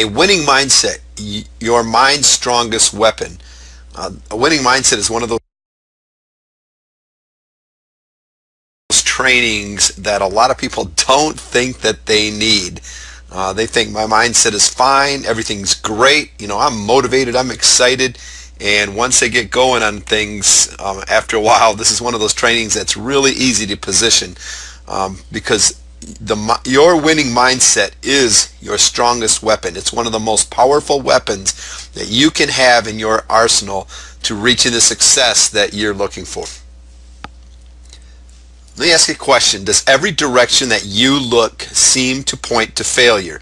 A winning mindset, your mind's strongest weapon. A winning mindset is one of those trainings that a lot of people don't think that they need. They think my mindset is fine, everything's great, I'm motivated, I'm excited, and once they get going on things, after a while, this is one of those trainings that's really easy to position, because your winning mindset is your strongest weapon. It's one of the most powerful weapons that you can have in your arsenal to reaching the success that you're looking for. Let me ask you a question. Does every direction that you look seem to point to failure?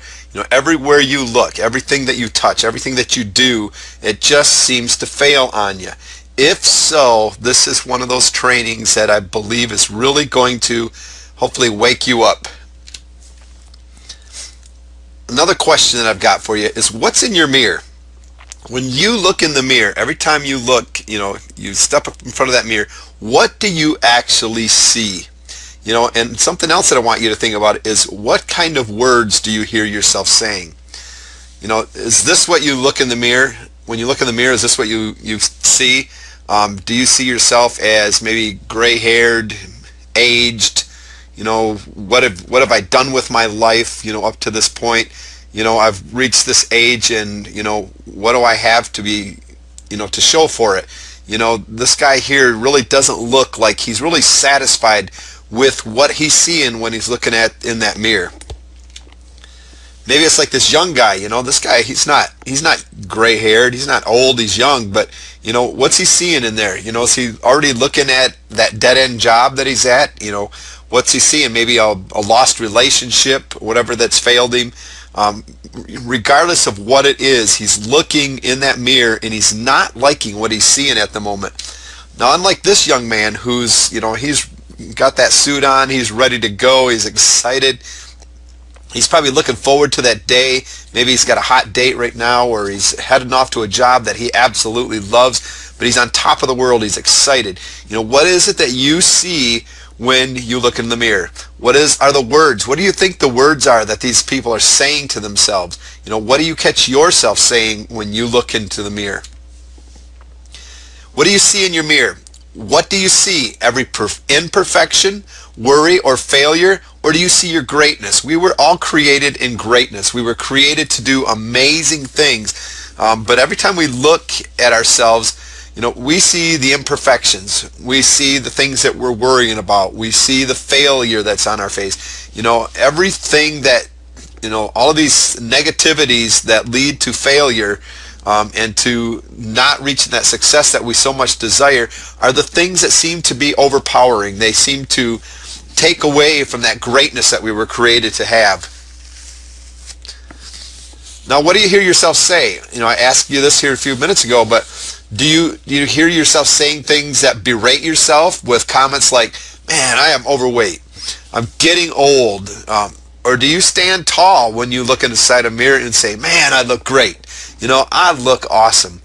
Everywhere you look, everything that you touch, everything that you do, it just seems to fail on you. If so, this is one of those trainings that I believe is really going to hopefully wake you up. Another question that I've got for you is, what's in your mirror? When you look in the mirror, every time you look, you step up in front of that mirror, what do you actually see? And something else that I want you to think about is, what kind of words do you hear yourself saying? Is this what you look in the mirror? When you look in the mirror, is this what you see? Do you see yourself as maybe gray-haired, aged? What have I done with my life, up to this point? I've reached this age, and, what do I have to be, to show for it? This guy here really doesn't look like he's really satisfied with what he's seeing when he's looking at in that mirror. Maybe it's like this young guy, this guy, he's not gray-haired, he's not old, he's young, but, what's he seeing in there? Is he already looking at that dead-end job that he's at? What's he seeing? Maybe a lost relationship, whatever that's failed him. Regardless of what it is, he's looking in that mirror and he's not liking what he's seeing at the moment. Now, unlike this young man who's, he's got that suit on, he's ready to go, he's excited. He's probably looking forward to that day. Maybe he's got a hot date right now, or he's heading off to a job that he absolutely loves, but he's on top of the world, he's excited. What is it that you see when you look in the mirror? Are the words? What do you think the words are that these people are saying to themselves? What do you catch yourself saying when you look into the mirror? What do you see in your mirror? What do you see? Every imperfection, worry, or failure? Or do you see your greatness? We were all created in greatness. We were created to do amazing things. But every time we look at ourselves, we see the imperfections. We see the things that we're worrying about. We see the failure that's on our face. Everything that, all of these negativities that lead to failure, and to not reaching that success that we so much desire, are the things that seem to be overpowering. They seem to take away from that greatness that we were created to have. Now, what do you hear yourself say? I asked you this here a few minutes ago, but do you hear yourself saying things that berate yourself with comments like, man, I am overweight, I'm getting old, or do you stand tall when you look inside a mirror and say, man, I look great, I look awesome?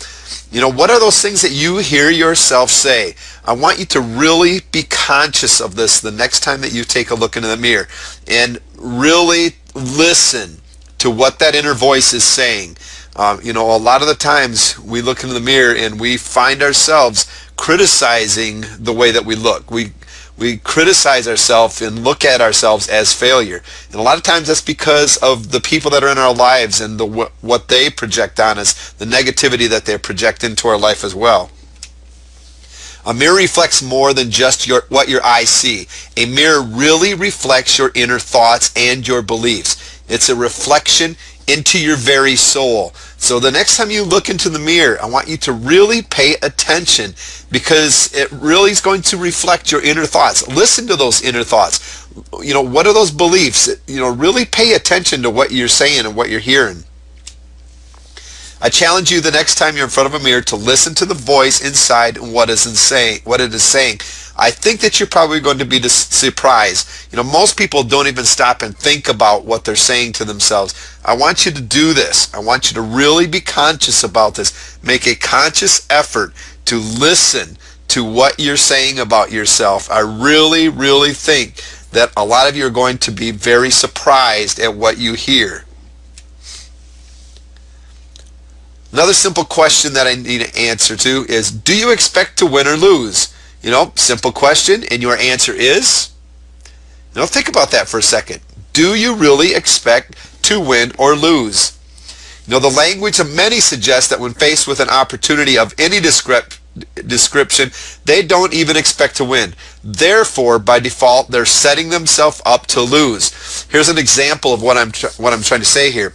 What are those things that you hear yourself say? I want you to really be conscious of this the next time that you take a look into the mirror, and really listen to what that inner voice is saying. A lot of the times we look into the mirror and we find ourselves criticizing the way that we look. We criticize ourselves and look at ourselves as failure. And a lot of times that's because of the people that are in our lives and what they project on us, the negativity that they project into our life as well. A mirror reflects more than just what your eyes see. A mirror really reflects your inner thoughts and your beliefs. It's a reflection into your very soul. So the next time you look into the mirror, I want you to really pay attention, because it really is going to reflect your inner thoughts. Listen to those inner thoughts. What are those beliefs? Really pay attention to what you're saying and what you're hearing. I challenge you the next time you're in front of a mirror to listen to the voice inside and what it is saying. I think that you're probably going to be surprised. Most people don't even stop and think about what they're saying to themselves. I want you to do this. I want you to really be conscious about this. Make a conscious effort to listen to what you're saying about yourself. I really, really think that a lot of you are going to be very surprised at what you hear. Another simple question that I need to answer to is, do you expect to win or lose? Simple question, and your answer is, think about that for a second. Do you really expect to win or lose? The language of many suggests that when faced with an opportunity of any description, they don't even expect to win. Therefore, by default, they're setting themselves up to lose. Here's an example of what I'm trying to say here.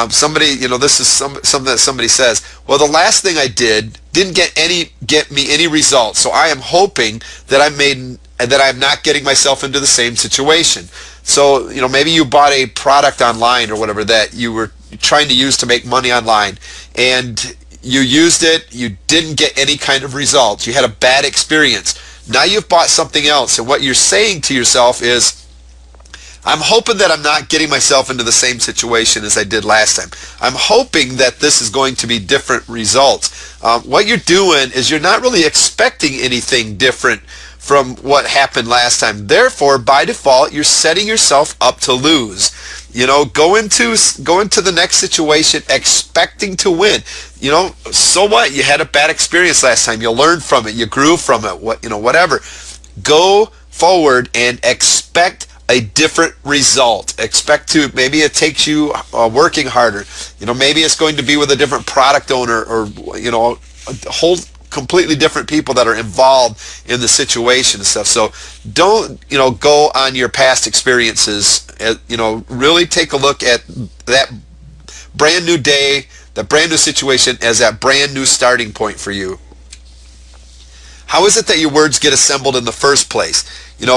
Somebody, this is something that somebody says. Well, the last thing I did didn't get me any results, so I am hoping that I'm not getting myself into the same situation. So, maybe you bought a product online or whatever that you were trying to use to make money online, and you used it, you didn't get any kind of results, you had a bad experience. Now you've bought something else, and what you're saying to yourself is, I'm hoping that I'm not getting myself into the same situation as I did last time. I'm hoping that this is going to be different results. What you're doing is you're not really expecting anything different from what happened last time. Therefore, by default, you're setting yourself up to lose. Go into the next situation expecting to win. So what? You had a bad experience last time. You learned from it. You grew from it. Whatever. Go forward and expect a different result. Maybe it takes you working harder. Maybe it's going to be with a different product owner, or a whole completely different people that are involved in the situation and stuff. So don't go on your past experiences. Really take a look at that brand new day, that brand new situation as that brand new starting point for you. How is it that your words get assembled in the first place?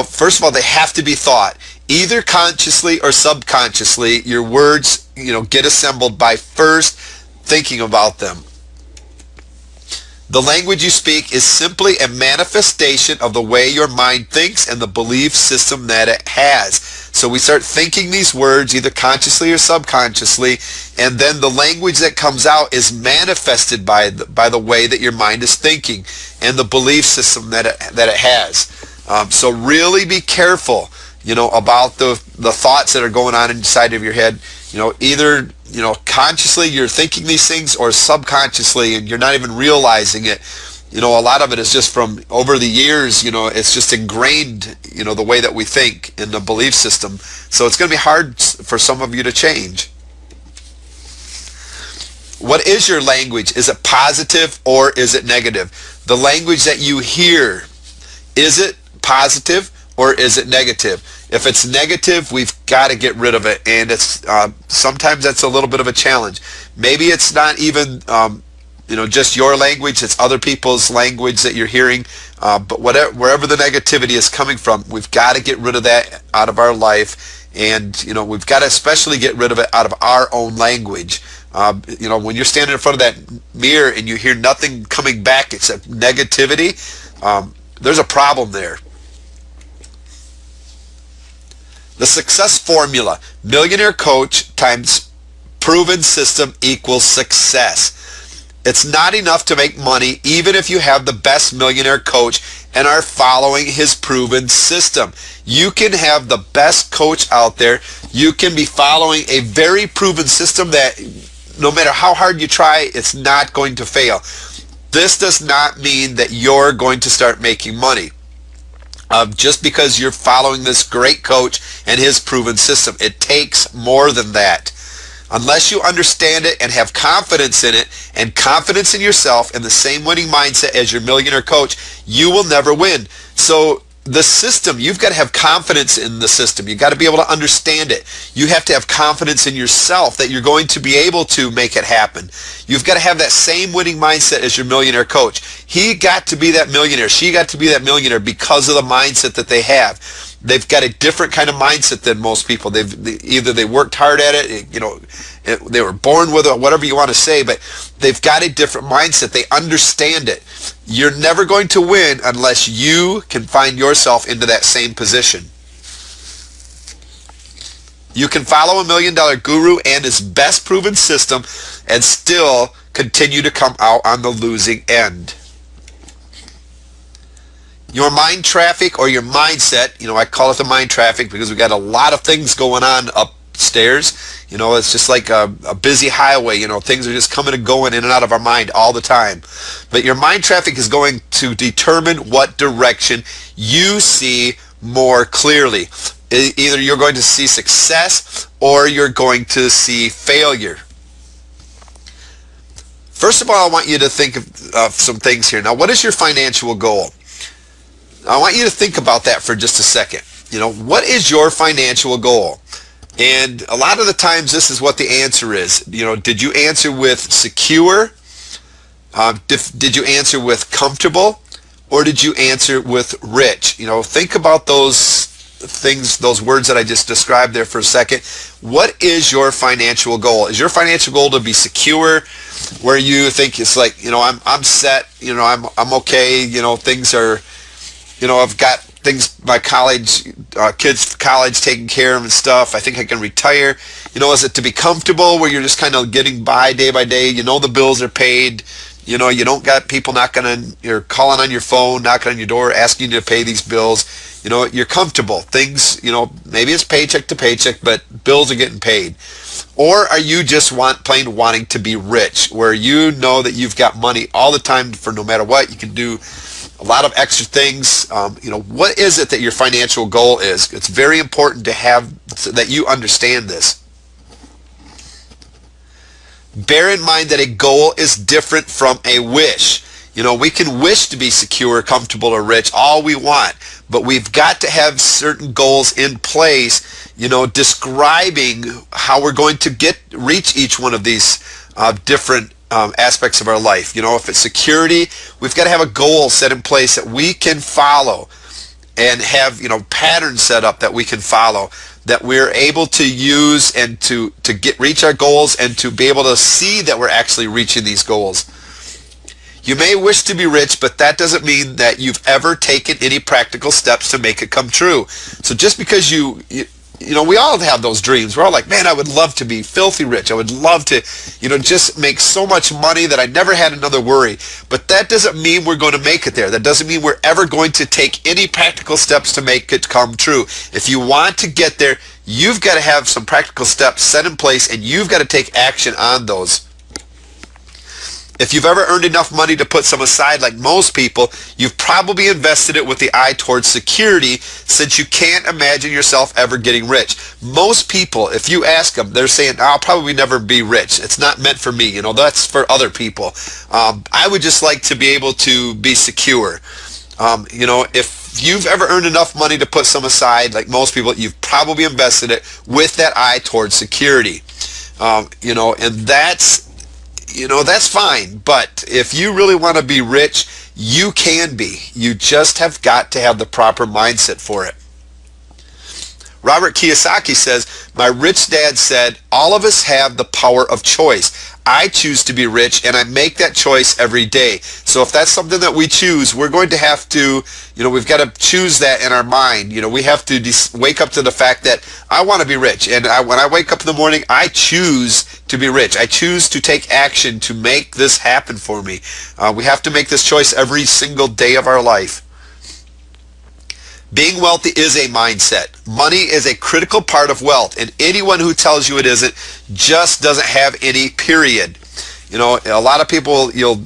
First of all, they have to be thought. Either consciously or subconsciously, your words, get assembled by first thinking about them. The language you speak is simply a manifestation of the way your mind thinks and the belief system that it has. So we start thinking these words either consciously or subconsciously, and then the language that comes out is manifested by the way that your mind is thinking and the belief system that it has. So really be careful, about the thoughts that are going on inside of your head. Either consciously you're thinking these things, or subconsciously and you're not even realizing it. A lot of it is just from over the years. It's just ingrained, the way that we think in the belief system. So it's going to be hard for some of you to change. What is your language? Is it positive or is it negative? The language that you hear, is it positive or is it negative? If it's negative, we've got to get rid of it, and it's sometimes that's a little bit of a challenge. Maybe it's not even just your language; it's other people's language that you're hearing. But wherever the negativity is coming from, we've got to get rid of that out of our life, and we've got to especially get rid of it out of our own language. When you're standing in front of that mirror and you hear nothing coming back except negativity, there's a problem there. The success formula: millionaire coach times proven system equals success. It's not enough to make money even if you have the best millionaire coach and are following his proven system. You can have the best coach out there. You can be following a very proven system that no matter how hard you try, it's not going to fail. This does not mean that you're going to start making money. Just because you're following this great coach and his proven system. It takes more than that. Unless you understand it and have confidence in it and confidence in yourself and the same winning mindset as your millionaire coach, you will never win. So the system, you've got to have confidence in the system. You've got to be able to understand it. You have to have confidence in yourself that you're going to be able to make it happen. You've got to have that same winning mindset as your millionaire coach. He got to be that millionaire. She got to be that millionaire because of the mindset that they have. They've got a different kind of mindset than most people. Either they worked hard at it, they were born with it, whatever you want to say, but they've got a different mindset. They understand it. You're never going to win unless you can find yourself into that same position. You can follow $1 million guru and his best proven system and still continue to come out on the losing end. Your mind traffic or your mindset, I call it the mind traffic because we got a lot of things going on up stairs. It's just like a busy highway. Things are just coming and going in and out of our mind all the time. But your mind traffic is going to determine what direction you see more clearly. Either you're going to see success or you're going to see failure. First of all, I want you to think of some things here. Now, what is your financial goal? I want you to think about that for just a second. What is your financial goal? And a lot of the times this is what the answer is. Did you answer with secure? Did you answer with comfortable? Or did you answer with rich? Think about those things, those words that I just described there for a second. What is your financial goal? Is your financial goal to be secure, where you think it's like, I'm set, I'm okay, things are, I've got things, my kids' college taken care of and stuff. I think I can retire. Is it to be comfortable, where you're just kind of getting by day by day? The bills are paid. You don't got people you're calling on your phone, knocking on your door, asking you to pay these bills. You're comfortable. Things, maybe it's paycheck to paycheck, but bills are getting paid. Or are you just plain wanting to be rich, where you know that you've got money all the time for no matter what? You can do a lot of extra things. What is it that your financial goal is? It's very important to have so that you understand this. Bear in mind that a goal is different from a wish. We can wish to be secure, comfortable, or rich all we want, but we've got to have certain goals in place, describing how we're going to reach each one of these different aspects of our life. If it's security, we've got to have a goal set in place that we can follow, and have patterns set up that we can follow, that we're able to use and to reach our goals, and to be able to see that we're actually reaching these goals. You may wish to be rich, but that doesn't mean that you've ever taken any practical steps to make it come true. So just because we all have those dreams. We're all like, man, I would love to be filthy rich. I would love to, just make so much money that I never had another worry. But that doesn't mean we're going to make it there. That doesn't mean we're ever going to take any practical steps to make it come true. If you want to get there, you've got to have some practical steps set in place, and you've got to take action on those. If you've ever earned enough money to put some aside, like most people, you've probably invested it with the eye towards security, since you can't imagine yourself ever getting rich. Most people, if you ask them, they're saying, I'll probably never be rich. It's not meant for me. That's for other people. I would just like to be able to be secure. If you've ever earned enough money to put some aside, like most people, you've probably invested it with that eye towards security. And that's fine. But if you really want to be rich, you can be. You just have got to have the proper mindset for it. Robert Kiyosaki says, my rich dad said, all of us have the power of choice. I choose to be rich, and I make that choice every day. So if that's something that we choose, we're going to have to, we've got to choose that in our mind. We have to wake up to the fact that I want to be rich. And when I wake up in the morning, I choose to be rich. I choose to take action to make this happen for me. We have to make this choice every single day of our life. Being wealthy is a mindset. Money is a critical part of wealth, and anyone who tells you it isn't just doesn't have any, period. A lot of people, you'll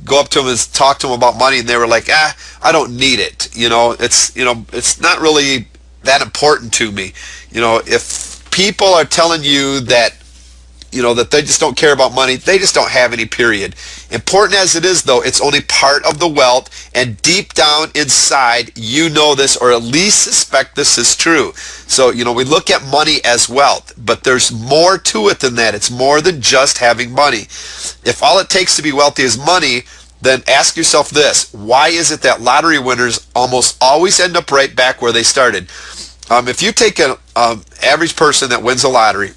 go up to them and talk to them about money, and they were like, I don't need it. It's not really that important to me. If people are telling you that that they just don't care about money, they just don't have any, period. Important as it is, though, it's only part of the wealth, and deep down inside, you know this, or at least suspect this is true. So, we look at money as wealth, but there's more to it than that. It's more than just having money. If all it takes to be wealthy is money, then ask yourself this: why is it that lottery winners almost always end up right back where they started? If you take an average person that wins a lottery,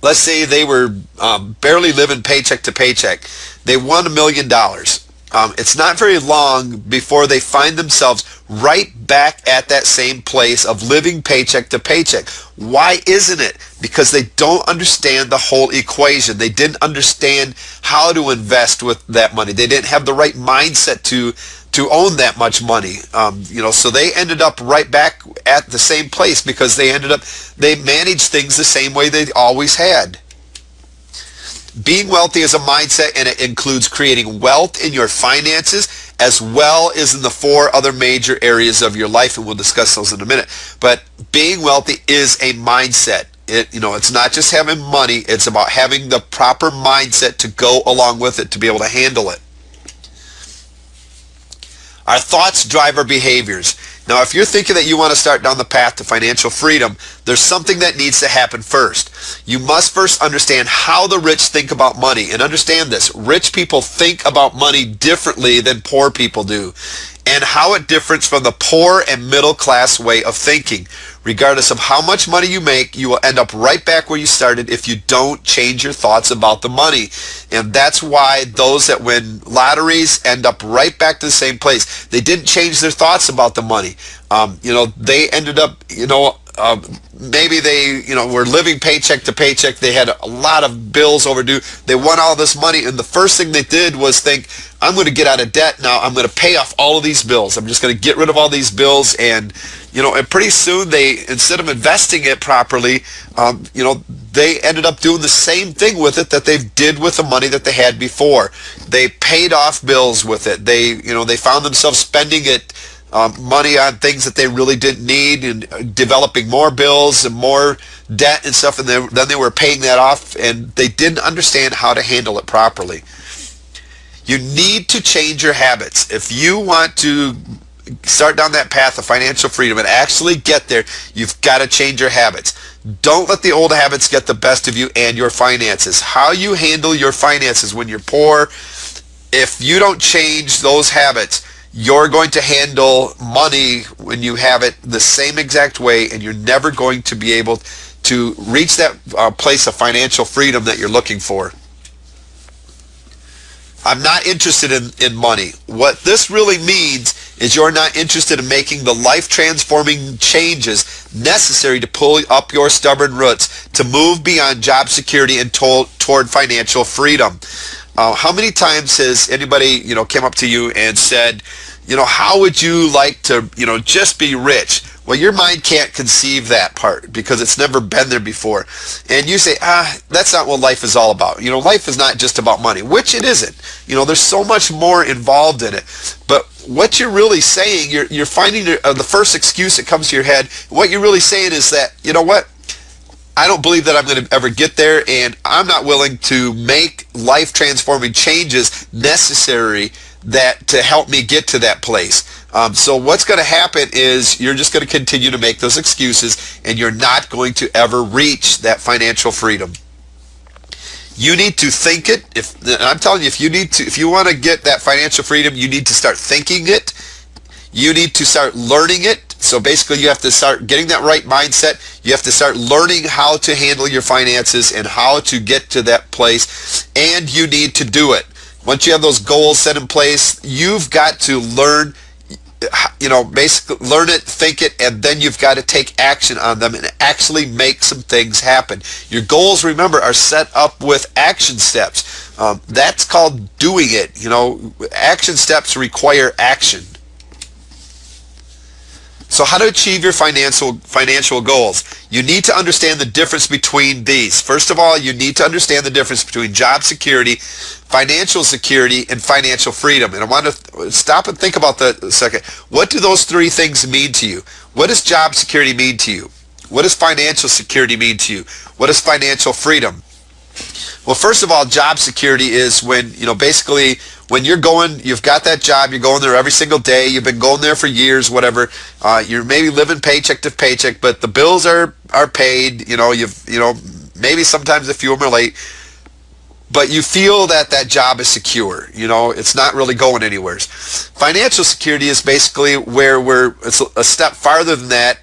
let's say they were barely living paycheck to paycheck. They won $1 million. It's not very long before they find themselves right back at that same place of living paycheck to paycheck. Why isn't it? Because they don't understand the whole equation. They didn't understand how to invest with that money. They didn't have the right mindset to to own that much money. So they ended up right back at the same place because they managed things the same way they always had. Being wealthy is a mindset, and it includes creating wealth in your finances as well as in the four other major areas of your life, and we'll discuss those in a minute. But being wealthy is a mindset. It's not just having money, it's about having the proper mindset to go along with it to be able to handle it. Our thoughts drive our behaviors. Now, if you're thinking that you want to start down the path to financial freedom, there's something that needs to happen first. You must first understand how the rich think about money. And understand this, rich people think about money differently than poor people do, and how it differs from the poor and middle class way of thinking. Regardless of how much money you make, you will end up right back where you started if you don't change your thoughts about the money. And that's why those that win lotteries end up right back to the same place. They didn't change their thoughts about the money. They ended up, maybe they, were living paycheck to paycheck. They had a lot of bills overdue. They won all this money, and the first thing they did was think, I'm going to get out of debt now. I'm going to pay off all of these bills. I'm just going to get rid of all these bills. And pretty soon they, instead of investing it properly, they ended up doing the same thing with it that they did with the money that they had before. They paid off bills with it. They found themselves spending it, money on things that they really didn't need, and developing more bills and more debt and stuff. And then they were paying that off, and they didn't understand how to handle it properly. You need to change your habits. If you want to start down that path of financial freedom and actually get there, you've got to change your habits. Don't let the old habits get the best of you and your finances. How you handle your finances when you're poor, if you don't change those habits, you're going to handle money when you have it the same exact way, and you're never going to be able to reach that place of financial freedom that you're looking for. I'm not interested in money. What this really means is you're not interested in making the life-transforming changes necessary to pull up your stubborn roots to move beyond job security and toward financial freedom. How many times has anybody, came up to you and said, how would you like to, just be rich? Well, your mind can't conceive that part because it's never been there before. And you say, that's not what life is all about. Life is not just about money, which it isn't. There's so much more involved in it. But what you're really saying, you're finding the first excuse that comes to your head. What you're really saying is that, I don't believe that I'm going to ever get there, and I'm not willing to make life-transforming changes necessary to help me get to that place. So what's going to happen is you're just going to continue to make those excuses, and you're not going to ever reach that financial freedom. You need to think it. I'm telling you, if you want to get that financial freedom, you need to start thinking it. You need to start learning it. So basically, you have to start getting that right mindset. You have to start learning how to handle your finances and how to get to that place, and you need to do it. Once you have those goals set in place, you've got to learn, basically learn it, think it, and then you've got to take action on them and actually make some things happen. Your goals, remember, are set up with action steps. That's called doing it. Action steps require action. So how to achieve your financial goals? You need to understand the difference between these. First of all, you need to understand the difference between job security, financial security, and financial freedom. And I want to stop and think about that a second. What do those three things mean to you? What does job security mean to you? What does financial security mean to you? What is financial freedom? Well, first of all, job security is when, basically when you've got that job, you're going there every single day, you've been going there for years, whatever, you're maybe living paycheck to paycheck, but the bills are paid, maybe sometimes a few of them are late, but you feel that job is secure, it's not really going anywhere. Financial security is basically where it's a step farther than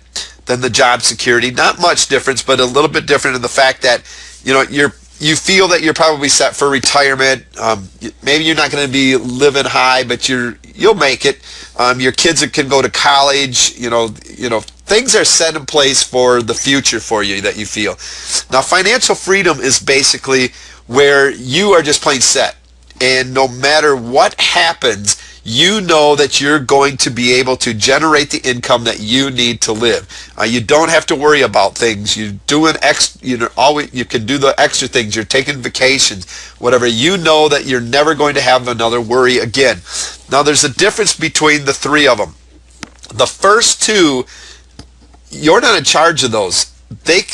the job security. Not much difference, but a little bit different in the fact that, you feel that you're probably set for retirement. Maybe you're not going to be living high, but you'll make it. Your kids can go to college. Things are set in place for the future for you that you feel. Now, financial freedom is basically where you are just plain set, and no matter what happens, you know that you're going to be able to generate the income that you need to live. You don't have to worry about things. You you can do the extra things. You're taking vacations, whatever. You know that you're never going to have another worry again. Now, there's a difference between the three of them. The first two, you're not in charge of those.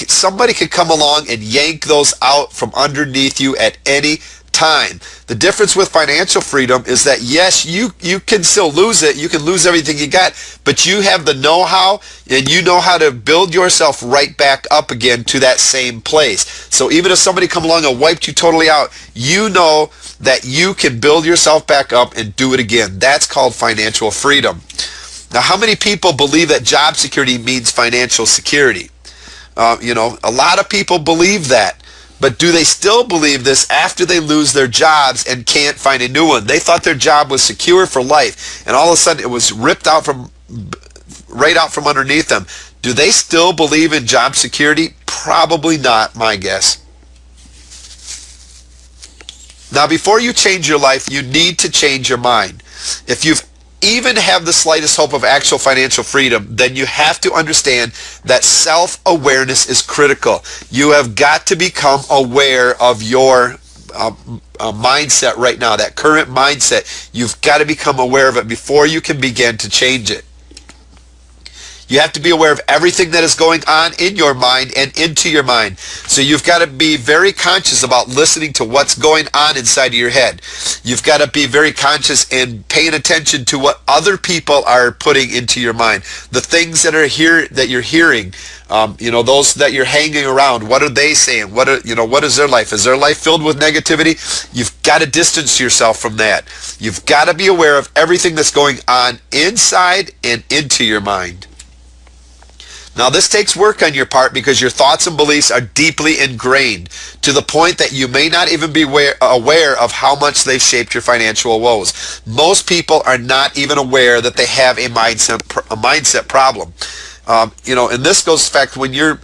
Somebody could come along and yank those out from underneath you at any time. The difference with financial freedom is that, yes, you can still lose it. You can lose everything you got, but you have the know-how, and you know how to build yourself right back up again to that same place. So even if somebody come along and wiped you totally out, you know that you can build yourself back up and do it again. That's called financial freedom. Now, how many people believe that job security means financial security? A lot of people believe that. But do they still believe this after they lose their jobs and can't find a new one? They thought their job was secure for life, and all of a sudden it was ripped out right out from underneath them. Do they still believe in job security? Probably not, my guess. Now, before you change your life, you need to change your mind. If you've even have the slightest hope of actual financial freedom, then you have to understand that self-awareness is critical. You have got to become aware of your mindset right now, that current mindset. You've got to become aware of it before you can begin to change it. You have to be aware of everything that is going on in your mind and into your mind. So you've got to be very conscious about listening to what's going on inside of your head. You've got to be very conscious and paying attention to what other people are putting into your mind. The things that are here that you're hearing, those that you're hanging around. What are they saying? What is their life? Is their life filled with negativity? You've got to distance yourself from that. You've got to be aware of everything that's going on inside and into your mind. Now, this takes work on your part because your thoughts and beliefs are deeply ingrained to the point that you may not even be aware of how much they've shaped your financial woes. Most people are not even aware that they have a mindset problem. And this goes back when you're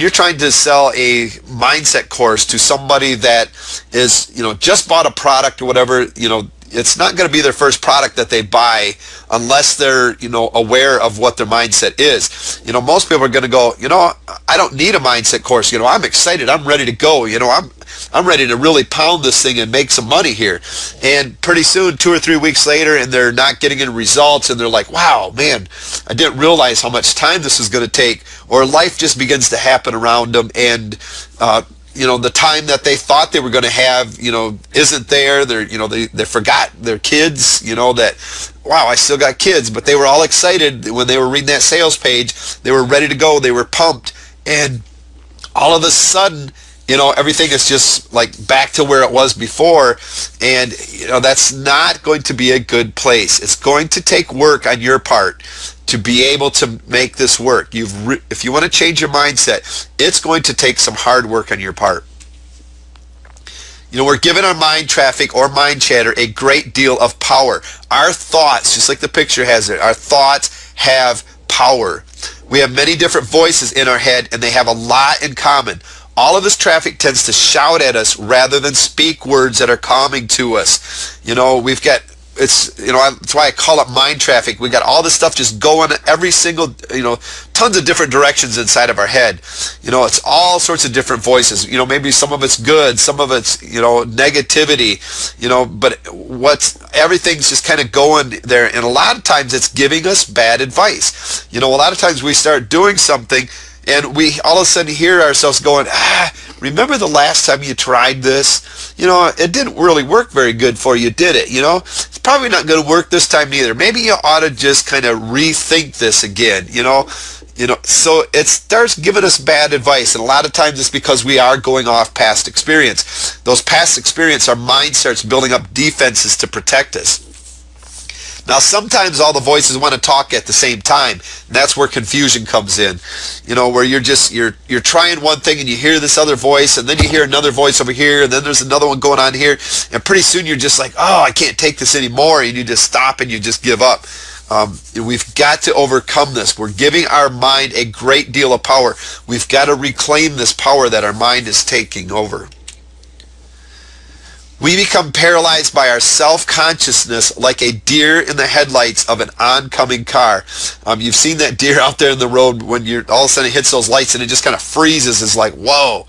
trying to sell a mindset course to somebody that is, just bought a product or whatever, it's not going to be their first product that they buy unless they're, aware of what their mindset is. Most people are going to go, I don't need a mindset course. I'm excited. I'm ready to go. I'm ready to really pound this thing and make some money here. And pretty soon, 2 or 3 weeks later, and they're not getting any results, and they're like, wow, man, I didn't realize how much time this was going to take. Or life just begins to happen around them, and the time that they thought they were going to have, isn't there. They forgot their kids, that, wow, I still got kids. But they were all excited when they were reading that sales page. They were ready to go. They were pumped. And all of a sudden, everything is just like back to where it was before. And, that's not going to be a good place. It's going to take work on your part to be able to make this work. If you want to change your mindset, it's going to take some hard work on your part. We're giving our mind traffic or mind chatter a great deal of power. Our thoughts, just like the picture has it, our thoughts have power. We have many different voices in our head, and they have a lot in common. All of this traffic tends to shout at us rather than speak words that are calming to us. That's why I call it mind traffic. We got all this stuff just going every single, tons of different directions inside of our head. It's all sorts of different voices. Maybe some of it's good, some of it's, negativity, but everything's just kind of going there. And a lot of times it's giving us bad advice. A lot of times we start doing something and we all of a sudden hear ourselves going, remember the last time you tried this? It didn't really work very good for you, did it? It's probably not going to work this time either. Maybe you ought to just kind of rethink this again, So it starts giving us bad advice, and a lot of times it's because we are going off past experience. Those past experience, our mind starts building up defenses to protect us. Now, sometimes all the voices want to talk at the same time, and that's where confusion comes in. Where you're trying one thing and you hear this other voice, and then you hear another voice over here, and then there's another one going on here, and pretty soon you're just like, oh, I can't take this anymore, and you just stop and you just give up. We've got to overcome this. We're giving our mind a great deal of power. We've got to reclaim this power that our mind is taking over. We become paralyzed by our self-consciousness like a deer in the headlights of an oncoming car. You've seen that deer out there in the road when you're all of a sudden it hits those lights and it just kind of freezes. It's like, whoa,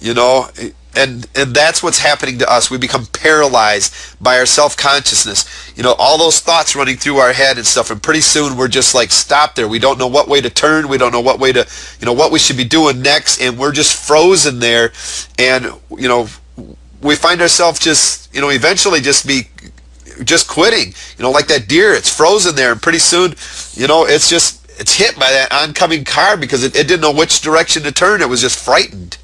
you know, and that's what's happening to us. We become paralyzed by our self-consciousness. You know, all those thoughts running through our head and stuff, and pretty soon we're just like stopped there. We don't know what way to turn. We don't know what way to, you know, what we should be doing next, and we're just frozen there. And, you know, we find ourselves just, you know, eventually just quitting. You know, like that deer, it's frozen there, and pretty soon, you know, it's hit by that oncoming car because it didn't know which direction to turn. It was just frightened.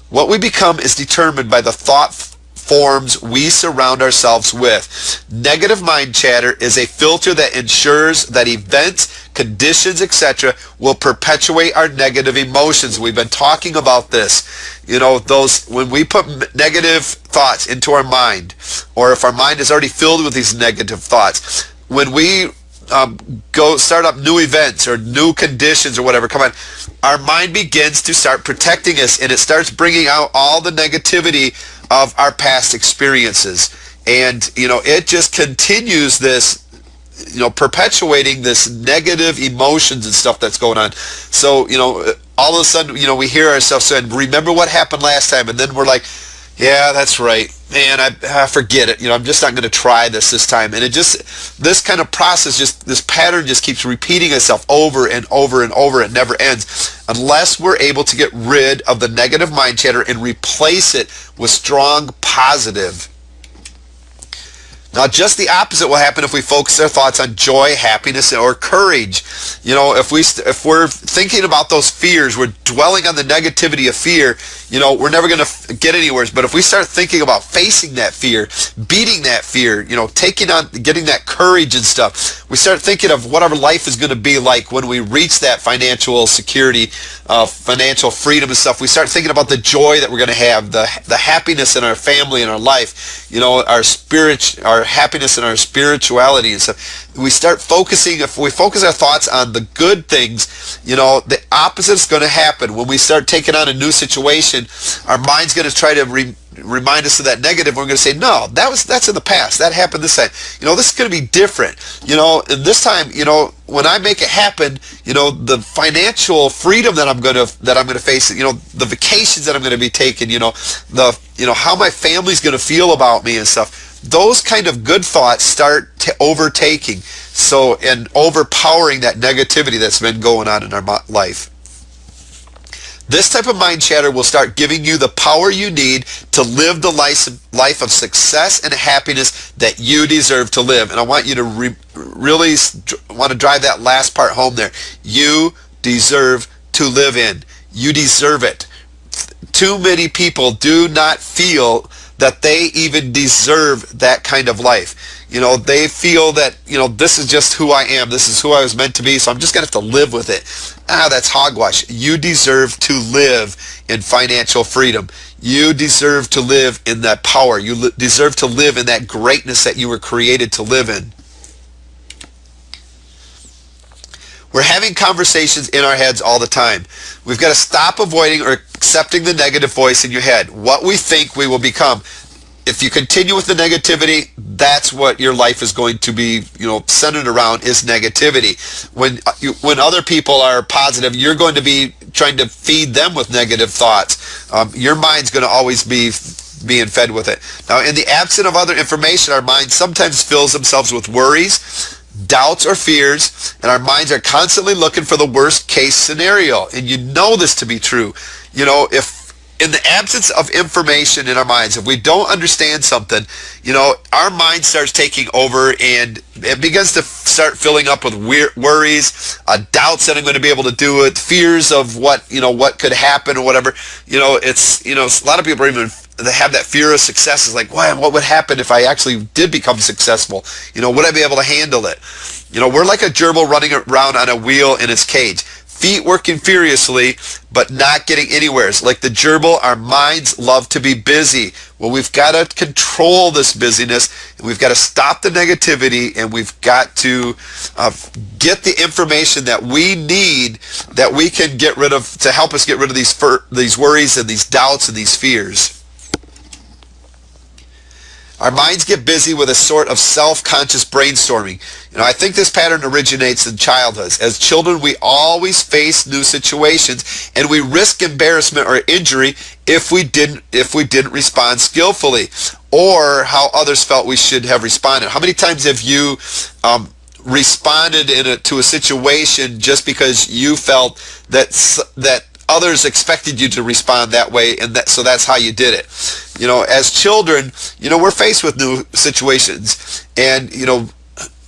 What we become is determined by the thought forms we surround ourselves with. Negative mind chatter is a filter that ensures that events, conditions, etc. will perpetuate our negative emotions. We've been talking about this. You know, when we put negative thoughts into our mind, or if our mind is already filled with these negative thoughts, when we go start up new events or new conditions or whatever, come on, our mind begins to start protecting us, and it starts bringing out all the negativity of our past experiences. And, you know, it just continues this, you know, perpetuating this negative emotions and stuff that's going on. So, you know, all of a sudden, you know, we hear ourselves saying, remember what happened last time? And then we're like, yeah, that's right. Man, I forget it. You know, I'm just not going to try this time. And this kind of process, this pattern just keeps repeating itself over and over and over. It never ends unless we're able to get rid of the negative mind chatter and replace it with strong positive. Now, just the opposite will happen if we focus our thoughts on joy, happiness, or courage. You know, if we're thinking about those fears, we're dwelling on the negativity of fear, you know, we're never going to get anywhere. But if we start thinking about facing that fear, beating that fear, you know, getting that courage and stuff, we start thinking of what our life is going to be like when we reach that financial security, financial freedom and stuff. We start thinking about the joy that we're going to have, the happiness in our family and our life, you know, our happiness and our spirituality and stuff. We start focusing, if we focus our thoughts on the good things, you know, the opposite is going to happen. When we start taking on a new situation, our mind's going to try to remind us of that negative. We're going to say, no, that's in the past. That happened this time. You know, this is going to be different. You know, and this time, you know, when I make it happen, you know, the financial freedom that I'm going to face, you know, the vacations that I'm going to be taking, you know, how my family's going to feel about me and stuff. Those kind of good thoughts start overtaking, and overpowering that negativity that's been going on in our life. This type of mind chatter will start giving you the power you need to live the life of success and happiness that you deserve to live. And I want you to really want to drive that last part home there. You deserve to live in. You deserve it. Too many people do not feel that they even deserve that kind of life. You know, they feel that, you know, this is just who I am. This is who I was meant to be, so I'm just going to have to live with it. That's hogwash. You deserve to live in financial freedom. You deserve to live in that power. You deserve to live in that greatness that you were created to live in. We're having conversations in our heads all the time. We've got to stop avoiding or accepting the negative voice in your head. What we think we will become. If you continue with the negativity, that's what your life is going to be, you know, centered around, is negativity. When other people are positive, you're going to be trying to feed them with negative thoughts. Your mind's going to always be being fed with it. Now, in the absence of other information, our mind sometimes fills themselves with worries, doubts, or fears, and our minds are constantly looking for the worst case scenario. And you know this to be true. You know, if in the absence of information in our minds, if we don't understand something, you know, our mind starts taking over, and it begins to start filling up with worries, doubts that I'm going to be able to do it, fears of what could happen or whatever. You know, it's, you know, a lot of people are even, they have that fear of success. It's like, wow, what would happen if I actually did become successful? You know, would I be able to handle it? You know, we're like a gerbil running around on a wheel in its cage. Feet working furiously, but not getting anywhere. It's like the gerbil, our minds love to be busy. Well, we've got to control this busyness, and we've got to stop the negativity, and we've got to get the information that we need, that we can get rid of, to help us get rid of these worries and these doubts and these fears. Our minds get busy with a sort of self-conscious brainstorming. I think this pattern originates in childhood. As children, we always face new situations, and we risk embarrassment or injury if we didn't respond skillfully, or how others felt we should have responded. How many times have you responded to a situation just because you felt that others expected you to respond that way, and so that's how you did it? As children, we're faced with new situations, and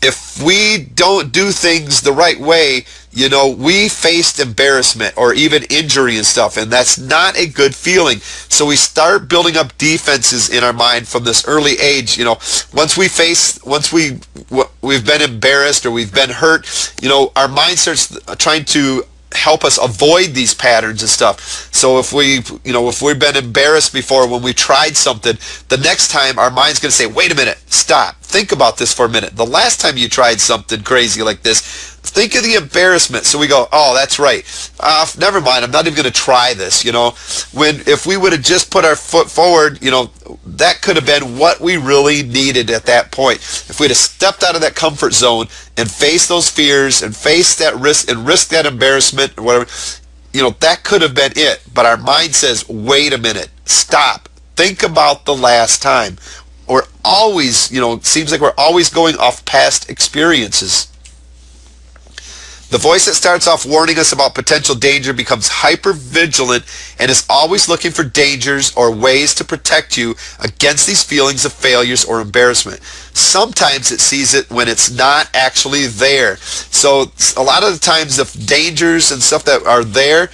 if we don't do things the right way, we faced embarrassment or even injury and stuff, and that's not a good feeling. So we start building up defenses in our mind from this early age. Once we've been embarrassed or we've been hurt, our mind starts trying to help us avoid these patterns and stuff. So if we've been embarrassed before when we tried something, the next time our mind's going to say, wait a minute, stop, think about this for a minute. The last time you tried something crazy like this, think of the embarrassment. So we go, oh, that's right, never mind, I'm not even going to try this. If we would have just put our foot forward, that could have been what we really needed at that point. If we'd have stepped out of that comfort zone and faced those fears and faced that risk and risked that embarrassment or whatever, that could have been it. But our mind says, wait a minute, stop, think about the last time. We're always, it seems like we're always going off past experiences. The voice that starts off warning us about potential danger becomes hyper-vigilant and is always looking for dangers or ways to protect you against these feelings of failures or embarrassment. Sometimes it sees it when it's not actually there. So a lot of the times the dangers and stuff that are there,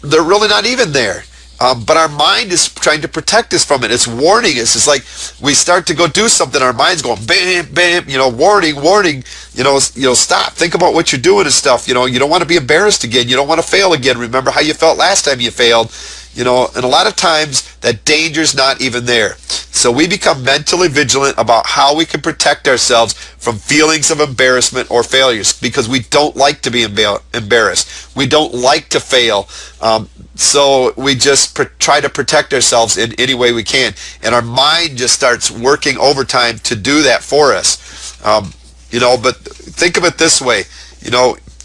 they're really not even there. But our mind is trying to protect us from it. It's warning us. It's like we start to go do something, our mind's going bam, bam, warning, warning, stop, think about what you're doing and stuff. You don't want to be embarrassed again. You don't want to fail again. Remember how you felt last time you failed. And a lot of times that danger's not even there. So we become mentally vigilant about how we can protect ourselves from feelings of embarrassment or failures, because we don't like to be embarrassed. We don't like to fail. So we just try to protect ourselves in any way we can. And our mind just starts working overtime to do that for us. But think of it this way.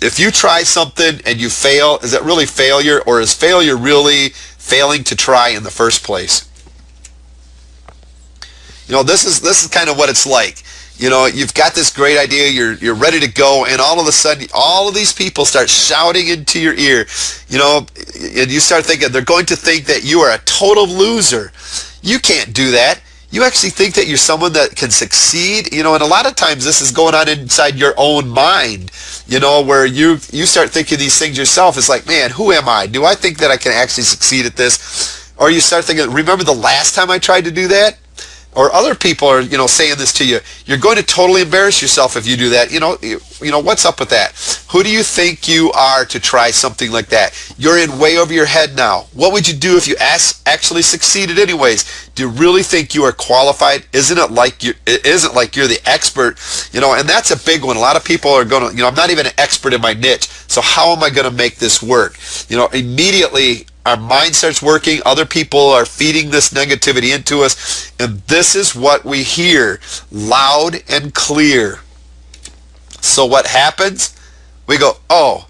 If you try something and you fail, is that really failure, or is failure really failing to try in the first place? This is kind of what it's like. You've got this great idea, you're ready to go, and all of a sudden, all of these people start shouting into your ear, and you start thinking they're going to think that you are a total loser. You can't do that. You actually think that you're someone that can succeed, and a lot of times this is going on inside your own mind, where you start thinking these things yourself. It's like, man, who am I? Do I think that I can actually succeed at this? Or you start thinking, remember the last time I tried to do that? Or other people are, saying this to you. You're going to totally embarrass yourself if you do that. What's up with that? Who do you think you are to try something like that? You're in way over your head now. What would you do if you actually succeeded anyways? Do you really think you are qualified? Isn't it like you're the expert? And that's a big one. A lot of people are going to, I'm not even an expert in my niche, so how am I going to make this work? Immediately our mind starts working. Other people are feeding this negativity into us, and this is what we hear loud and clear. So what happens? We go, oh,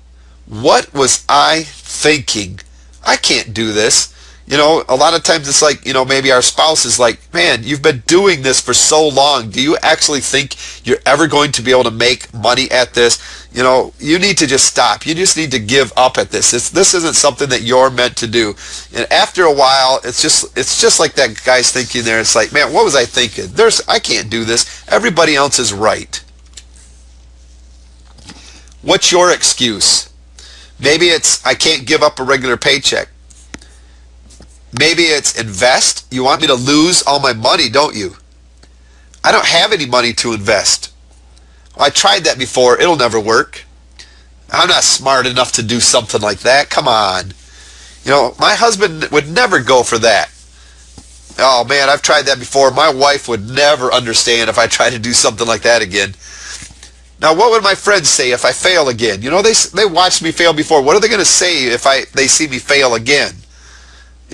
what was I thinking? I can't do this. A lot of times it's like, maybe our spouse is like, man, you've been doing this for so long. Do you actually think you're ever going to be able to make money at this? You need to just stop. You just need to give up at this. This isn't something that you're meant to do. And after a while, it's just like that guy's thinking there. It's like, man, what was I thinking? I can't do this. Everybody else is right. What's your excuse? Maybe it's, I can't give up a regular paycheck. Maybe it's invest. You want me to lose all my money, don't you? I don't have any money to invest. I tried that before. It'll never work. I'm not smart enough to do something like that. Come on. My husband would never go for that. Oh man, I've tried that before. My wife would never understand if I tried to do something like that again. Now, what would my friends say if I fail again? They watched me fail before. What are they going to say if they see me fail again?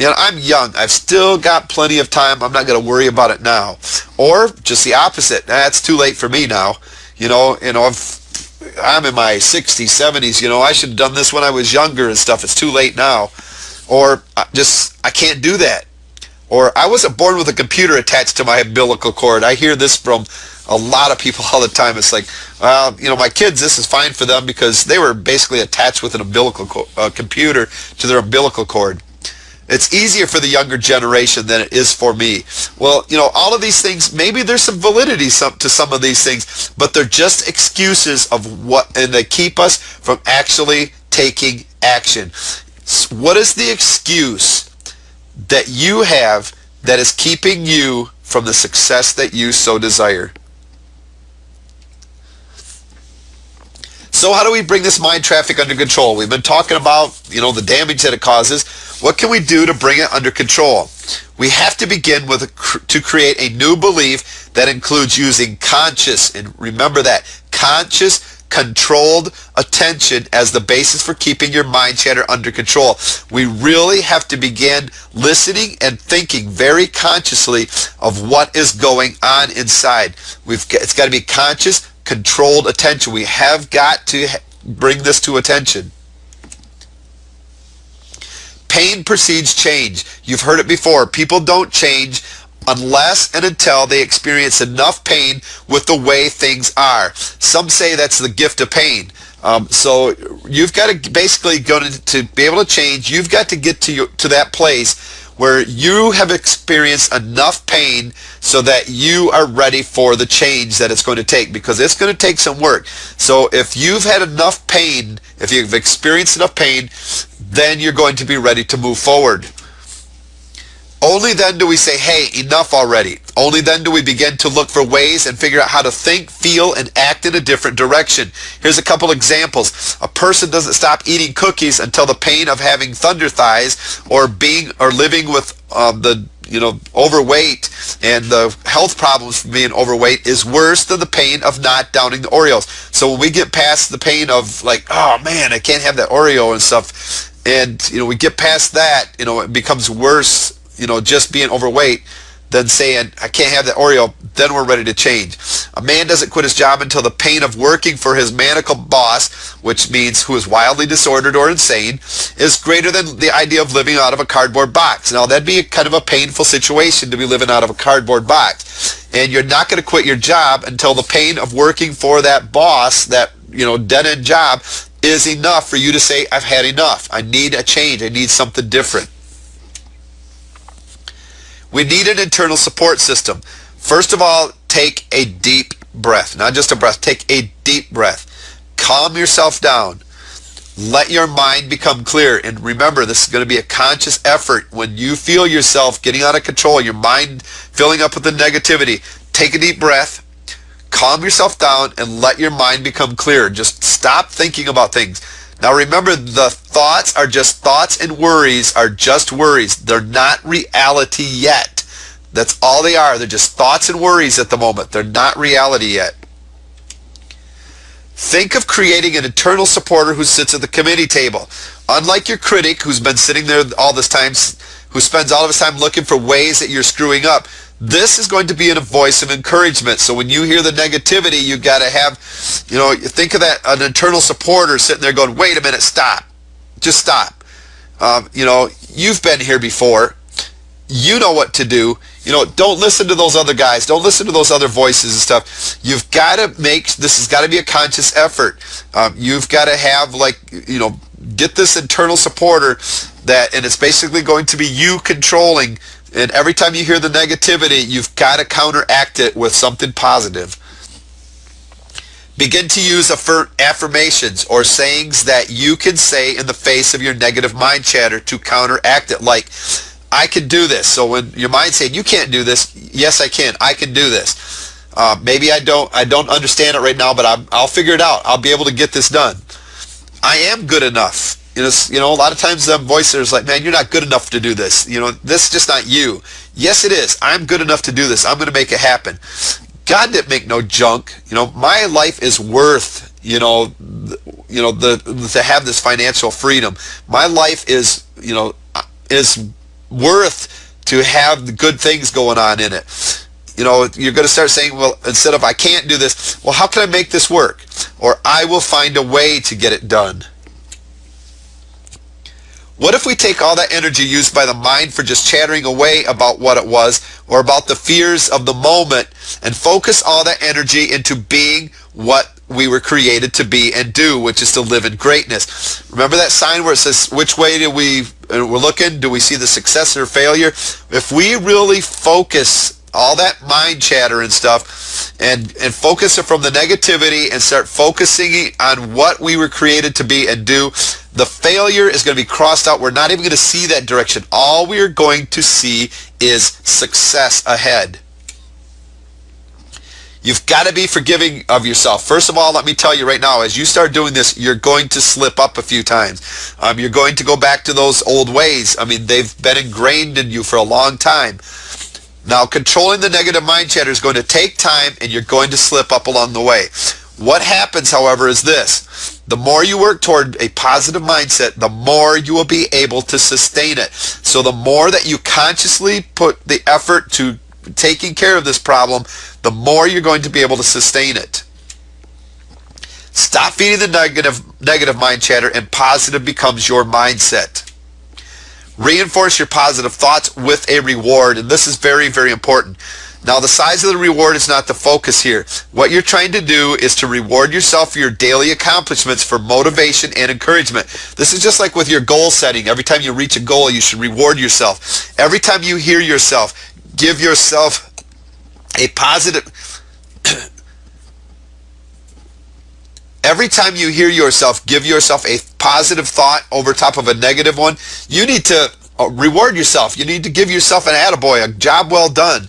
I'm young. I've still got plenty of time. I'm not going to worry about it now. Or just the opposite. That's too late for me now. I'm in my 60s, 70s. I should have done this when I was younger and stuff. It's too late now. Or I can't do that. Or I wasn't born with a computer attached to my umbilical cord. I hear this from a lot of people all the time. It's like, well, my kids, this is fine for them because they were basically attached with an umbilical computer to their umbilical cord. It's easier for the younger generation than it is for me. Well, all of these things, maybe there's some validity to some of these things, but they're just excuses and they keep us from actually taking action. What is the excuse that you have that is keeping you from the success that you so desire? So how do we bring this mind traffic under control? We've been talking about, the damage that it causes. What can we do to bring it under control? We have to begin to create a new belief that includes using conscious, and remember that, conscious, controlled attention as the basis for keeping your mind chatter under control. We really have to begin listening and thinking very consciously of what is going on inside. It's got to be conscious, controlled attention. We have got to bring this to attention. Pain precedes change. You've heard it before. People don't change unless and until they experience enough pain with the way things are. Some say that's the gift of pain. So you've got to basically to be able to change. You've got to get to that place where you have experienced enough pain so that you are ready for the change that it's going to take, because it's going to take some work. So if you've had enough pain, if you've experienced enough pain, then you're going to be ready to move forward. Only then do we say, hey, enough already. Only then do we begin to look for ways and figure out how to think, feel, and act in a different direction. Here's a couple examples. A person doesn't stop eating cookies until the pain of having thunder thighs or living with overweight and the health problems from being overweight is worse than the pain of not downing the Oreos. So when we get past the pain of like, oh man, I can't have that Oreo and stuff, and we get past that, it becomes worse, just being overweight, than saying, I can't have that Oreo, then we're ready to change. A man doesn't quit his job until the pain of working for his maniacal boss, which means who is wildly disordered or insane, is greater than the idea of living out of a cardboard box. Now, that'd be kind of a painful situation to be living out of a cardboard box. And you're not going to quit your job until the pain of working for that boss, that, dead-end job, is enough for you to say, I've had enough. I need a change. I need something different. We need an internal support system. First of all, take a deep breath. Not just a breath. Take a deep breath. Calm yourself down. Let your mind become clear. And remember, this is going to be a conscious effort. When you feel yourself getting out of control, your mind filling up with the negativity, take a deep breath. Calm yourself down and let your mind become clear. Just stop thinking about things. Now remember, the thoughts are just thoughts and worries are just worries. They're not reality yet. That's all they are. They're just thoughts and worries at the moment. They're not reality yet. Think of creating an internal supporter who sits at the committee table. Unlike your critic who's been sitting there all this time, who spends all of his time looking for ways that you're screwing up, this is going to be a voice of encouragement. So when you hear the negativity, you got to have, think of that, an internal supporter sitting there going, wait a minute, stop. Just stop. You've been here before. You know what to do. Don't listen to those other guys. Don't listen to those other voices and stuff. You've got to this has got to be a conscious effort. You've got to have get this internal supporter and it's basically going to be you controlling. And every time you hear the negativity, you've got to counteract it with something positive. Begin to use affirmations or sayings that you can say in the face of your negative mind chatter to counteract it. Like, I can do this. So when your mind's saying, you can't do this, yes, I can. I can do this. Maybe I don't understand it right now, but I'll figure it out. I'll be able to get this done. I am good enough. A lot of times the voice is like, man, you're not good enough to do this. This is just not you. Yes, it is. I'm good enough to do this. I'm going to make it happen. God didn't make no junk. My life is worth, to have this financial freedom. My life is worth to have the good things going on in it. You know, you're going to start saying, well, instead of I can't do this, well, how can I make this work? Or I will find a way to get it done. What if we take all that energy used by the mind for just chattering away about what it was or about the fears of the moment and focus all that energy into being what we were created to be and do, which is to live in greatness? Remember that sign where it says, which way we're looking? Do we see the success or failure? If we really focus all that mind chatter and stuff and focus it from the negativity and start focusing on what we were created to be and do, the failure is going to be crossed out. We're not even going to see that direction. All we are going to see is success ahead. You've got to be forgiving of yourself. First of all, let me tell you right now, as you start doing this, you're going to slip up a few times. You're going to go back to those old ways. I mean, they've been ingrained in you for a long time. Now, controlling the negative mind chatter is going to take time, and you're going to slip up along the way. What happens, however, is this. The more you work toward a positive mindset, the more you will be able to sustain it. So the more that you consciously put the effort to taking care of this problem, the more you're going to be able to sustain it. Stop feeding the negative mind chatter, and positive becomes your mindset. Reinforce your positive thoughts with a reward, and this is very, very important. Now, the size of the reward is not the focus here. What you're trying to do is to reward yourself for your daily accomplishments for motivation and encouragement. This is just like with your goal setting. Every time you reach a goal, you should reward yourself. Every time you hear yourself, give yourself a positive... Every time you hear yourself, give yourself a positive thought over top of a negative one. You need to reward yourself. You need to give yourself an attaboy, a job well done.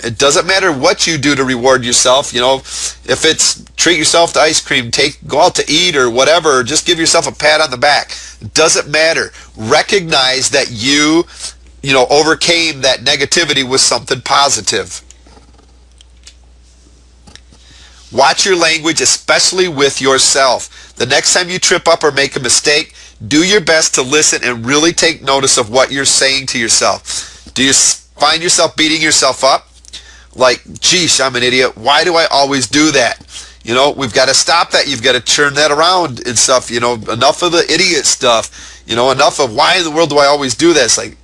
It doesn't matter what you do to reward yourself. You know, if it's treat yourself to ice cream, go out to eat or whatever, or just give yourself a pat on the back. It doesn't matter. Recognize that you overcame that negativity with something positive. Watch your language, especially with yourself. The next time you trip up or make a mistake, do your best to listen and really take notice of what you're saying to yourself. Do you find yourself beating yourself up? Like, geez, I'm an idiot. Why do I always do that? You know, we've got to stop that. You've got to turn that around and stuff. You know, enough of the idiot stuff. You know, enough of why in the world do I always do this? Like,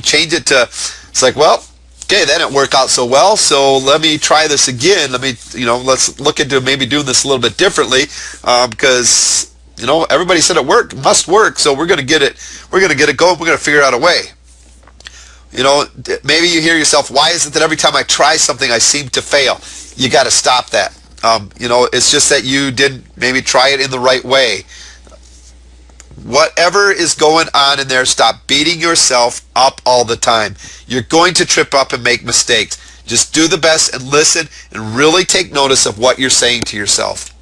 change it to, it's like, well, okay, that didn't work out so well, so let me try this again. Let's look into maybe doing this a little bit differently, because, everybody said it worked, must work, so we're going to get it going, we're going to figure out a way. Maybe you hear yourself, why is it that every time I try something, I seem to fail? You got to stop that. It's just that you didn't maybe try it in the right way. Whatever is going on in there, stop beating yourself up all the time. You're going to trip up and make mistakes. Just do the best and listen and really take notice of what you're saying to yourself.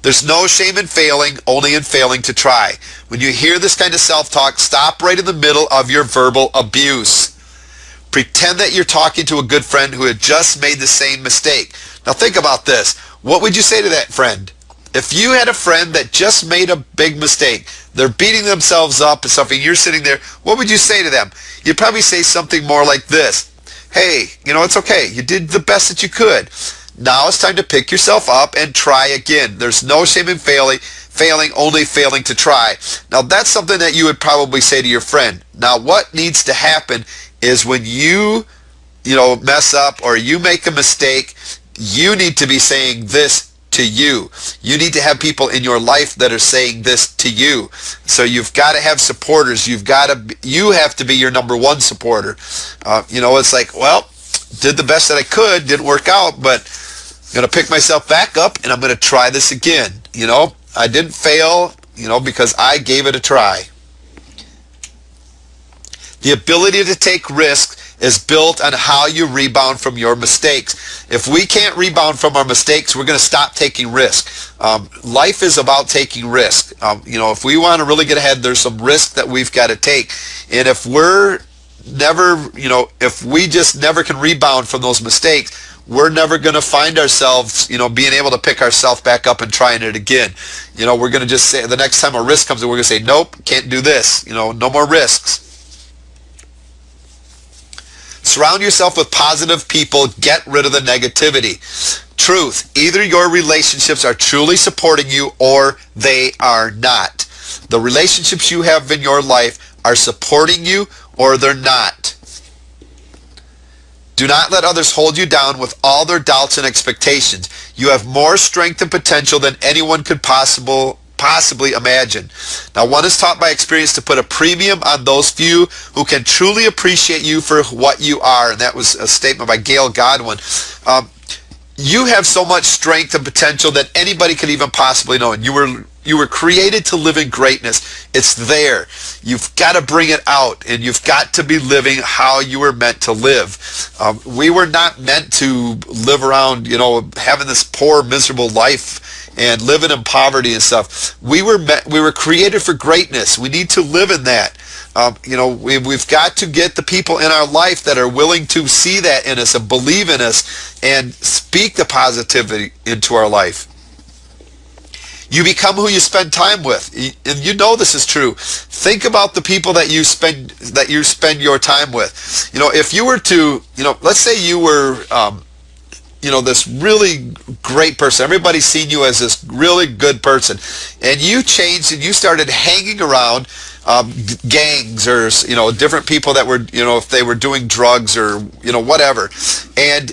There's no shame in failing, only in failing to try. When you hear this kind of self-talk, stop right in the middle of your verbal abuse. Pretend that you're talking to a good friend who had just made the same mistake. Now think about this. What would you say to that friend? If you had a friend that just made a big mistake, they're beating themselves up and something, you're sitting there, what would you say to them? You'd probably say something more like this. Hey, it's okay. You did the best that you could. Now it's time to pick yourself up and try again. There's no shame in failing, only failing to try. Now that's something that you would probably say to your friend. Now what needs to happen is when you mess up or you make a mistake, you need to be saying this to you. You need to have people in your life that are saying this to you. So you've got to have supporters. You have to be your number one supporter. It's like, well, did the best that I could, didn't work out, but I'm going to pick myself back up and I'm going to try this again. I didn't fail, because I gave it a try. The ability to take risks is built on how you rebound from your mistakes. If we can't rebound from our mistakes, we're going to stop taking risks. Life is about taking risk. If we want to really get ahead, there's some risk that we've got to take. And if we just never can rebound from those mistakes, we're never going to find ourselves, being able to pick ourselves back up and trying it again. We're going to just say, the next time a risk comes in, we're going to say, nope, can't do this. No more risks. Surround yourself with positive people. Get rid of the negativity. Truth. Either your relationships are truly supporting you or they are not. The relationships you have in your life are supporting you or they're not. Do not let others hold you down with all their doubts and expectations. You have more strength and potential than anyone could possibly imagine. Now, one is taught by experience to put a premium on those few who can truly appreciate you for what you are. And that was a statement by Gail Godwin. You have so much strength and potential that anybody could even possibly know. And you were created to live in greatness. It's there. You've got to bring it out, and you've got to be living how you were meant to live. We were not meant to live around, having this poor, miserable life and living in poverty and stuff. We were created for greatness. We need to live in that. We've got to get the people in our life that are willing to see that in us and believe in us and speak the positivity into our life. You become who you spend time with, and this is true. Think about the people that you spend your time with. If you were to, let's say you were, this really great person. Everybody's seen you as this really good person, and you changed and you started hanging around gangs or different people that were if they were doing drugs or whatever, and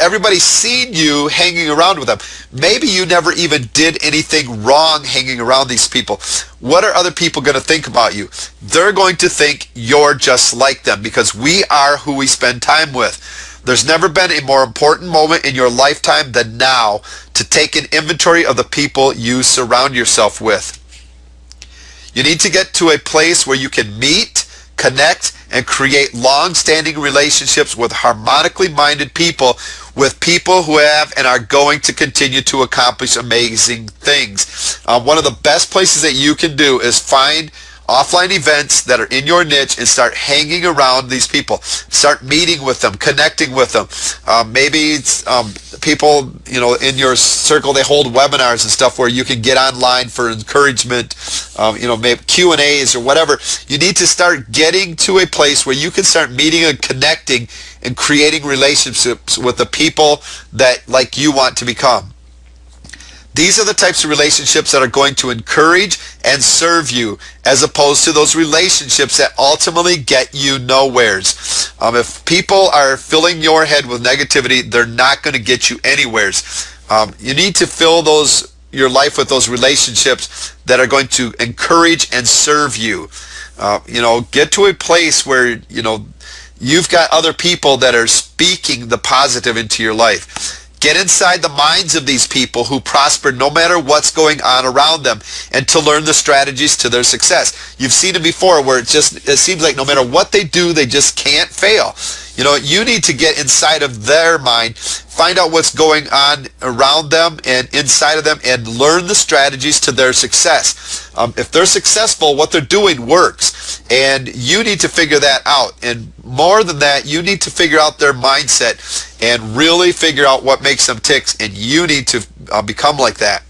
everybody's seen you hanging around with them. Maybe you never even did anything wrong hanging around these people. What are other people going to think about you? They're going to think you're just like them, because we are who we spend time with. There's never been a more important moment in your lifetime than now to take an inventory of the people you surround yourself with. You need to get to a place where you can meet, connect, and create long-standing relationships with harmonically minded people, with people who have and are going to continue to accomplish amazing things. One of the best places that you can do is find offline events that are in your niche and start hanging around these people. Start meeting with them, connecting with them. Maybe it's people, in your circle, they hold webinars and stuff where you can get online for encouragement, maybe Q&As or whatever. You need to start getting to a place where you can start meeting and connecting and creating relationships with the people that like you want to become. These are the types of relationships that are going to encourage and serve you, as opposed to those relationships that ultimately get you nowheres. If people are filling your head with negativity, they're not going to get you anywheres. You need to fill your life with those relationships that are going to encourage and serve you. Get to a place where, you've got other people that are speaking the positive into your life. Get inside the minds of these people who prosper no matter what's going on around them, and to learn the strategies to their success. You've seen it before where it seems like no matter what they do, they just can't fail. You need to get inside of their mind, find out what's going on around them and inside of them, and learn the strategies to their success. If they're successful, what they're doing works, and you need to figure that out. And more than that, you need to figure out their mindset and really figure out what makes them tick, and you need to become like that.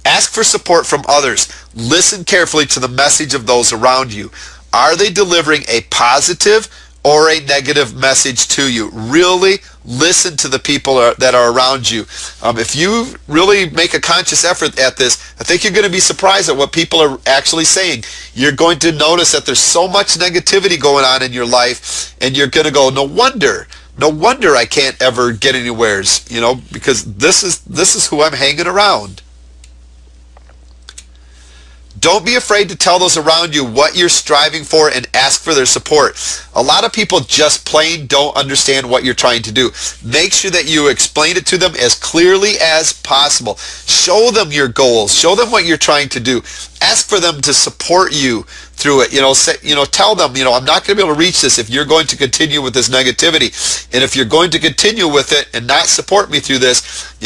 Ask for support from others. Listen carefully to the message of those around you. Are they delivering a positive or a negative message to you? Really listen to the people that are around you. If you really make a conscious effort at this, I think you're going to be surprised at what people are actually saying. You're going to notice that there's so much negativity going on in your life, and you're going to go, no wonder I can't ever get anywheres, because this is who I'm hanging around. Don't be afraid to tell those around you what you're striving for and ask for their support. A lot of people just plain don't understand what you're trying to do. Make sure that you explain it to them as clearly as possible. Show them your goals. Show them what you're trying to do. Ask for them to support you through it. Tell them, I'm not going to be able to reach this if you're going to continue with this negativity. And if you're going to continue with it and not support me through this,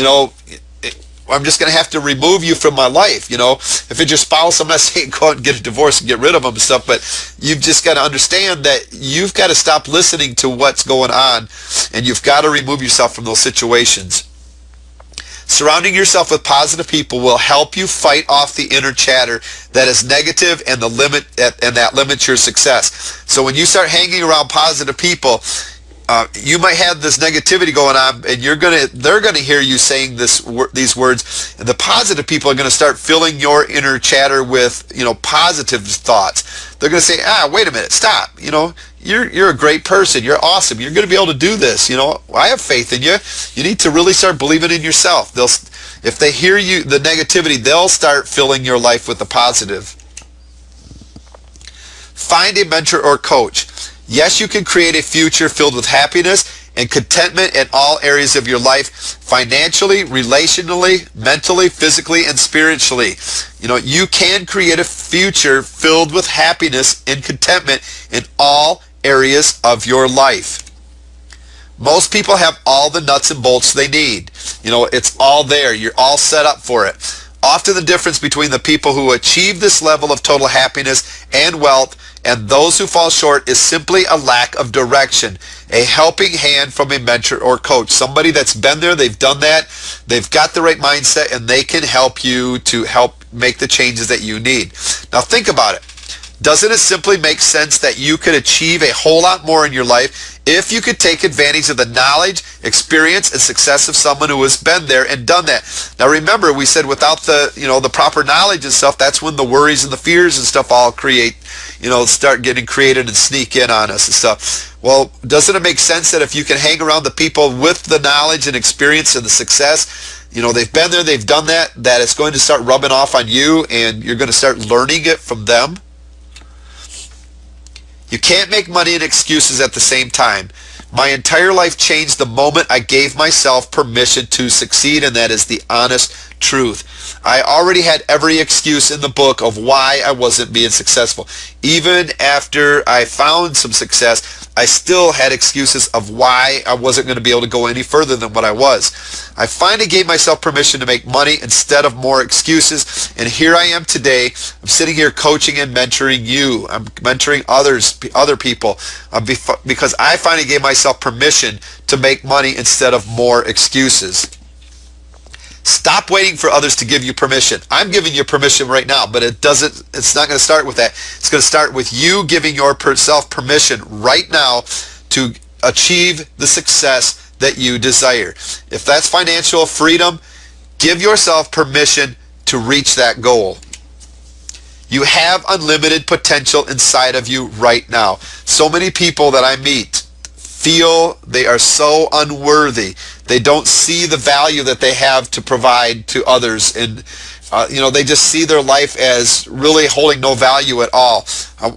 I'm just going to have to remove you from my life. If it's your spouse, I'm not saying go out and get a divorce and get rid of them and stuff, but you've just got to understand that you've got to stop listening to what's going on, and you've got to remove yourself from those situations. Surrounding yourself with positive people will help you fight off the inner chatter that is negative and that limits your success. So when you start hanging around positive people, you might have this negativity going on, and they're gonna hear you saying these words, and the positive people are gonna start filling your inner chatter with positive thoughts. They're gonna say, wait a minute, stop. You're a great person. You're awesome. You're gonna be able to do this. I have faith in you. You need to really start believing in yourself. If they hear the negativity, they'll start filling your life with the positive. Find a mentor or coach. Yes, you can create a future filled with happiness and contentment in all areas of your life, financially, relationally, mentally, physically, and spiritually. You can create a future filled with happiness and contentment in all areas of your life. Most people have all the nuts and bolts they need. It's all there. You're all set up for it. Often the difference between the people who achieve this level of total happiness and wealth and those who fall short is simply a lack of direction, a helping hand from a mentor or coach, somebody that's been there, they've done that, they've got the right mindset, and they can help you to help make the changes that you need. Now think about it. Doesn't it simply make sense that you could achieve a whole lot more in your life if you could take advantage of the knowledge, experience, and success of someone who has been there and done that? Now remember, we said without the proper knowledge and stuff, that's when the worries and the fears and stuff all start getting created and sneak in on us and stuff. Well, doesn't it make sense that if you can hang around the people with the knowledge and experience and the success, they've been there, they've done that it's going to start rubbing off on you, and you're going to start learning it from them? You can't make money and excuses at the same time. My entire life changed the moment I gave myself permission to succeed, and that is the honest truth. I already had every excuse in the book of why I wasn't being successful. Even after I found some success, I still had excuses of why I wasn't going to be able to go any further than what I was. I finally gave myself permission to make money instead of more excuses, and here I am today. I'm sitting here coaching and mentoring you. I'm mentoring other people because I finally gave myself permission to make money instead of more excuses. Stop waiting for others to give you permission. I'm giving you permission right now, but it's not going to start with that. It's going to start with you giving yourself permission right now to achieve the success that you desire. If that's financial freedom, give yourself permission to reach that goal. You have unlimited potential inside of you right now. So many people that I meet feel they are so unworthy. They don't see the value that they have to provide to others, and they just see their life as really holding no value at all.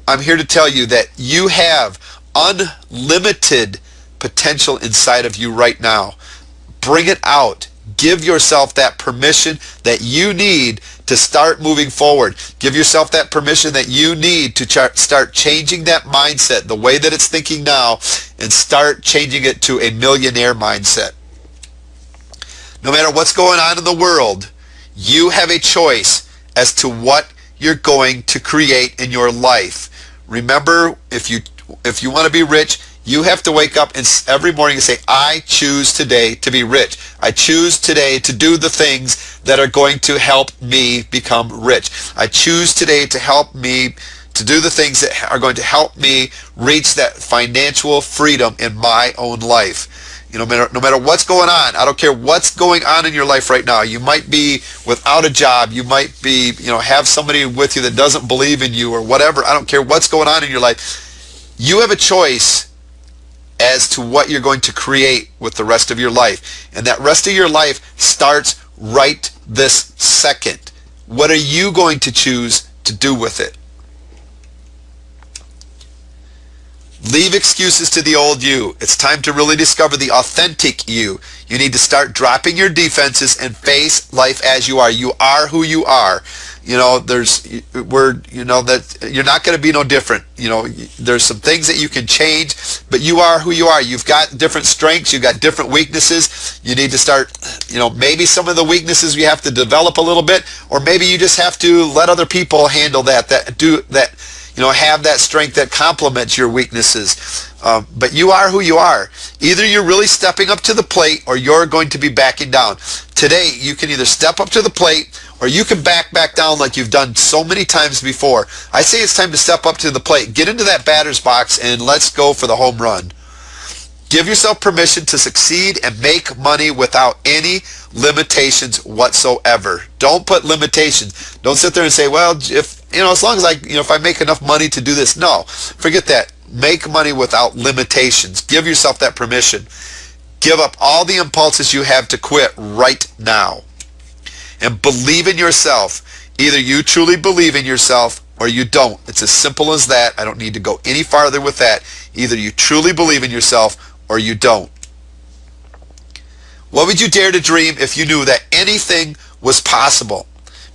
I'm here to tell you that you have unlimited potential inside of you right now. Bring it out. Give yourself that permission that you need to start moving forward. Give yourself that permission that you need to start changing that mindset, the way that it's thinking now, and start changing it to a millionaire mindset. No matter what's going on in the world, you have a choice as to what you're going to create in your life. Remember, if you want to be rich, you have to wake up every morning and say, I choose today to be rich. I choose today to do the things that are going to help me become rich. I choose today to do the things that are going to help me reach that financial freedom in my own life. No matter what's going on, I don't care what's going on in your life right now. You might be without a job. You might be, have somebody with you that doesn't believe in you or whatever. I don't care what's going on in your life. You have a choice as to what you're going to create with the rest of your life. And that rest of your life starts right this second. What are you going to choose to do with it? Leave excuses to the old you. It's time to really discover the authentic you. You need to start dropping your defenses and face life as you are. You are who you are. That you're not going to be no different. There's some things that you can change, but you are who you are. You've got different strengths. You've got different weaknesses. You need to start, maybe some of the weaknesses you have to develop a little bit, or maybe you just have to let other people handle that have that strength that complements your weaknesses. But you are who you are. Either you're really stepping up to the plate or you're going to be backing down. Today, you can either step up to the plate or you can back down like you've done so many times before. I say it's time to step up to the plate. Get into that batter's box and let's go for the home run. Give yourself permission to succeed and make money without any limitations whatsoever. Don't put limitations. Don't sit there and say, well, as long as if I make enough money to do this. No, forget that. Make money without limitations. Give yourself that permission. Give up all the impulses you have to quit right now. And believe in yourself. Either you truly believe in yourself or you don't. It's as simple as that. I don't need to go any farther with that. Either you truly believe in yourself or you don't. What would you dare to dream if you knew that anything was possible?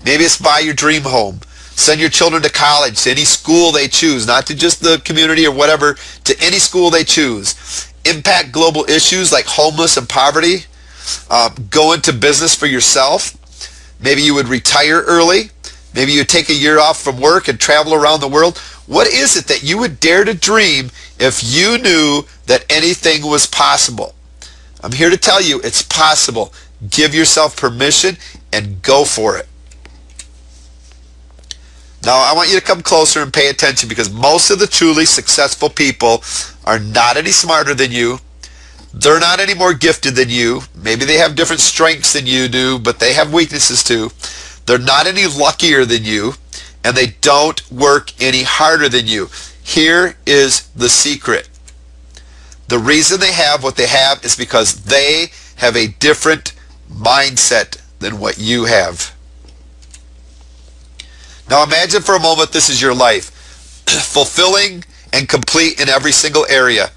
Maybe it's buy your dream home. Send your children to college, to any school they choose, not to just the community or whatever, to any school they choose. Impact global issues like homeless and poverty. Go into business for yourself. Maybe you would retire early. Maybe you would take a year off from work and travel around the world. What is it that you would dare to dream if you knew that anything was possible? I'm here to tell you it's possible. Give yourself permission and go for it. Now, I want you to come closer and pay attention because most of the truly successful people are not any smarter than you. They're not any more gifted than you. Maybe they have different strengths than you do, but they have weaknesses too. They're not any luckier than you, and they don't work any harder than you. Here is the secret. The reason they have what they have is because they have a different mindset than what you have. Now imagine for a moment this is your life, fulfilling and complete in every single area.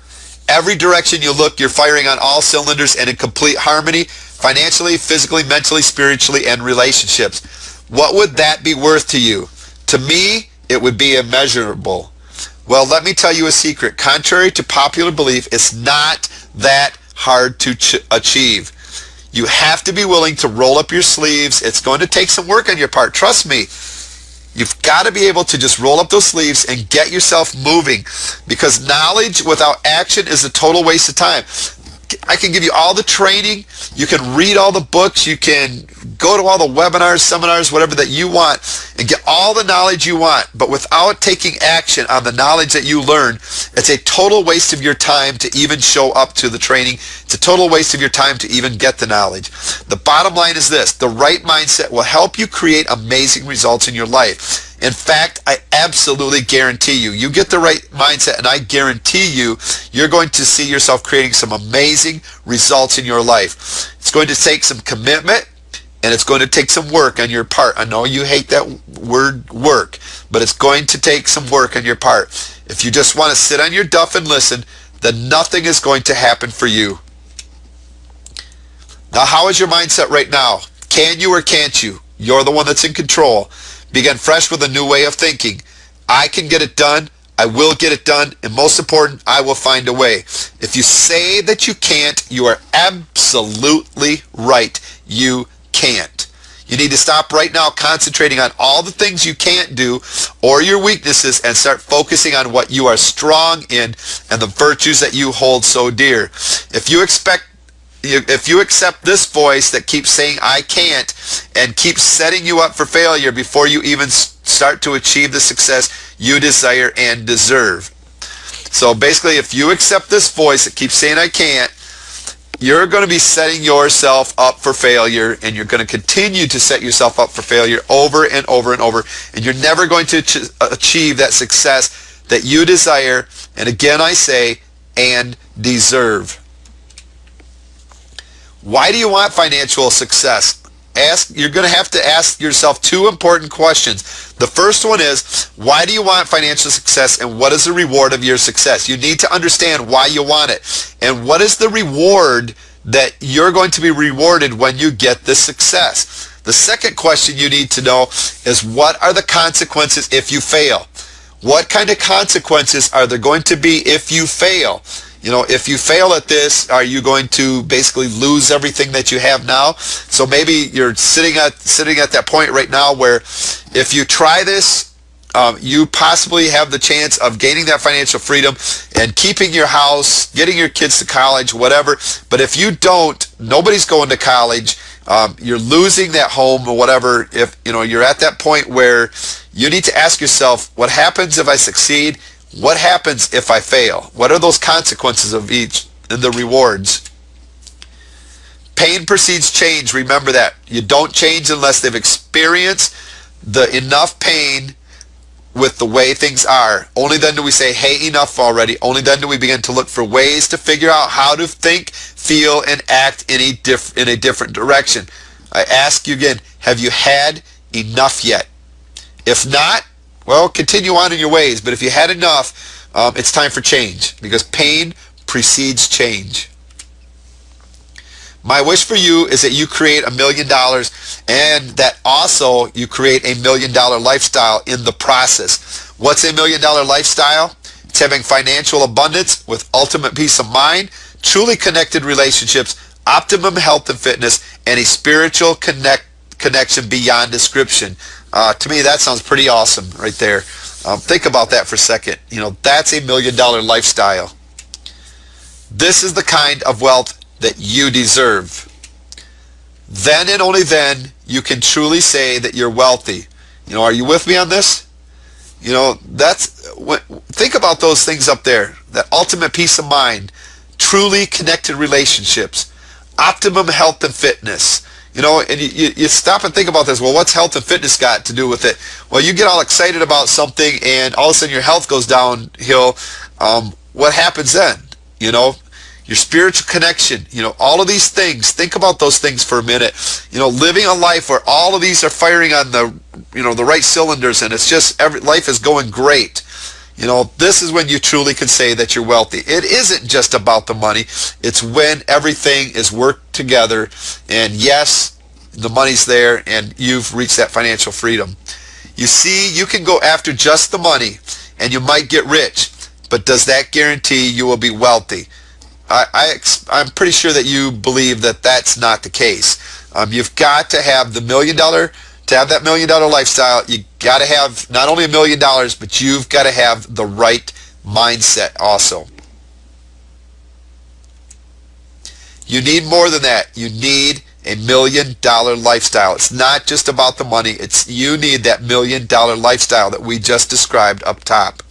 Every direction you look, you're firing on all cylinders and in complete harmony, financially, physically, mentally, spiritually, and relationships. What would that be worth to you? To me, it would be immeasurable. Well, let me tell you a secret. Contrary to popular belief, it's not that hard to achieve. You have to be willing to roll up your sleeves. It's going to take some work on your part. Trust me. You've got to be able to just roll up those sleeves and get yourself moving, because knowledge without action is a total waste of time. I can give you all the training. You can read all the books. You can go to all the webinars, seminars, whatever that you want, and get all the knowledge you want. But without taking action on the knowledge that you learn, it's a total waste of your time to even show up to the training. It's a total waste of your time to even get the knowledge. The bottom line is this: the right mindset will help you create amazing results in your life. In fact, I absolutely guarantee you, you get the right mindset, and I guarantee you, you're going to see yourself creating some amazing results in your life. It's going to take some commitment, and it's going to take some work on your part. I know you hate that word work, but it's going to take some work on your part. If you just want to sit on your duff and listen, then nothing is going to happen for you. Now, how is your mindset right now? Can you or can't you? You're the one that's in control. Begin fresh with a new way of thinking. I can get it done. I will get it done. And most important, I will find a way. If you say that you can't, you are absolutely right. You can't. You need to stop right now concentrating on all the things you can't do or your weaknesses and start focusing on what you are strong in and the virtues that you hold so dear. If you accept this voice that keeps saying I can't and keeps setting you up for failure before you even start to achieve the success you desire and deserve. So basically, if you accept this voice that keeps saying I can't, you're going to be setting yourself up for failure, and you're going to continue to set yourself up for failure over and over and over, and you're never going to achieve that success that you desire, and again I say, and deserve. Why do you want financial success? You're going to have to ask yourself two important questions. The first one is, why do you want financial success, and what is the reward of your success? You need to understand why you want it, and what is the reward that you're going to be rewarded when you get this success. The second question you need to know is, what are the consequences if you fail? What kind of consequences are there going to be if you fail? You know, if you fail at this, are you going to basically lose everything that you have now? So maybe you're sitting at that point right now where if you try this, you possibly have the chance of gaining that financial freedom and keeping your house, getting your kids to college, whatever. But if you don't, nobody's going to college, you're losing that home or whatever, if you're at that point where you need to ask yourself, what happens if I succeed? What happens if I fail? What are those consequences of each and the rewards? Pain precedes change. Remember that. You don't change unless they've experienced the enough pain with the way things are. Only then do we say, hey, enough already. Only then do we begin to look for ways to figure out how to think, feel, and act in a different direction. I ask you again, have you had enough yet? If not, well, continue on in your ways. But if you had enough, it's time for change, because pain precedes change. My wish for you is that you create $1 million, and that also you create $1 million lifestyle in the process. What's $1 million lifestyle? It's having financial abundance with ultimate peace of mind, truly connected relationships, optimum health and fitness, and a spiritual connection beyond description. To me, that sounds pretty awesome right there. Think about that for a second. That's $1 million lifestyle. This is the kind of wealth that you deserve. Then and only then you can truly say that you're wealthy. Are you with me on this? Think about those things up there. That ultimate peace of mind, truly connected relationships, optimum health and fitness. And you stop and think about this. Well, what's health and fitness got to do with it? Well, you get all excited about something and all of a sudden your health goes downhill. What happens then? Your spiritual connection, all of these things. Think about those things for a minute. Living a life where all of these are firing on the right cylinders, and it's just life is going great. This is when you truly can say that you're wealthy. It isn't just about the money. It's when everything is worked together, and yes, the money's there, and you've reached that financial freedom. You see, you can go after just the money, and you might get rich, but does that guarantee you will be wealthy? I'm pretty sure that you believe that that's not the case. You've got to have to have that $1 million lifestyle. You got to have not only $1 million, but you've got to have the right mindset also. You need more than that. You need $1 million lifestyle. It's not just about the money. You need that $1 million lifestyle that we just described up top.